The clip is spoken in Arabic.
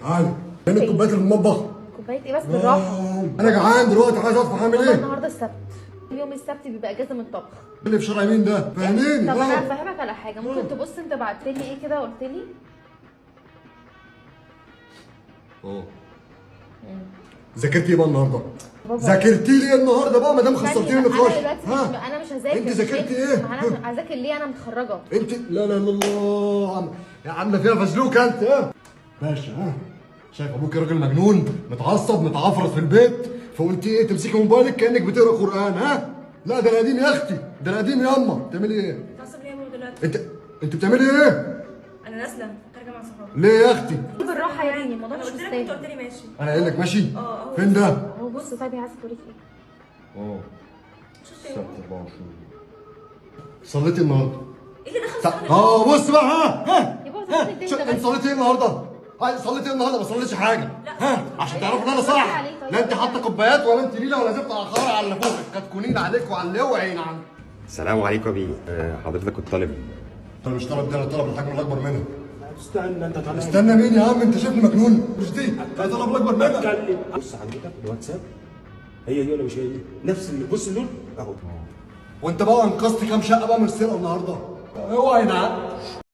تعالي فين الكوبايات اللي في المطبخ؟ كوبايه ايه بس بالراحه؟ انا جعان دلوقتي عايز اطبخ اعمل ايه؟ النهارده السبت، يوم السبت بيبقى اجازه من الطبخ. اللي في شارع مين ده؟ فاهميني. طب انا هفهمك على حاجه، ممكن تبص انت بعت لي ايه كده قلت لي؟ ذاكرتي ايه بقى النهارده؟ بابا. ذاكرتي لي ايه النهارده بقى ما دام خسرتيني انا النقاش؟ دلوقتي انا مش هذاكر. انت ذاكرتي ايه؟ ما انا هذاكر ليه؟ انا متخرجه. انت لا لا لا الله يا عامله فيها فزلوكه انت باشا شايف ابوك راجل مجنون متعصب متعفرت في البيت فقلتي ايه تمسكي موبايلك كانك بتقرا قران لا ده انا قديم يا اختي ده انا قديم ياما بتعملي ايه؟ بتعصب ليه يا ماما دلوقتي؟ انت بتعملي ايه؟ انا نازله خارجه مع صحابي. ليه يا اختي؟ بالراحه يا ابني، الموضوع انا مش قلت لك مستاهل. انت قلت لي ماشي. انا قايل لك ماشي؟ اه فين ده؟ هو بص طيب عايز توريك ايه؟ شفت ايه؟ 24 صليتي النهارده؟ ايه اللي دخل بص بقى يا بابا صليت انت انت بس. صليتي ايه النهارده؟ صليتي ايه النهارده؟ ما صليتش حاجه عشان تعرفوا ان انا صح. لا انت حاطه كوبايات ولا انت ليله ولا زفت اخار على اللي فوقك كتكونين عليك وعلى اللي وعين عنك. السلام عليكم يا بيه. حضرتك كنت طالب. انا مش طالب ده، انا طالب الحجم الاكبر منها. استنى انت تعالى. استنى مين يا عم؟ انت شايفني مجنون؟ مش دي انا طالب الاكبر منها. اتكلم. بص حضرتك الواتساب هي دي ولا مش هي دي؟ نفس اللي بص اللون اهو. وانت بقى انقذت كام شقه بقى من السرقه النهارده؟ اوعى ينعم.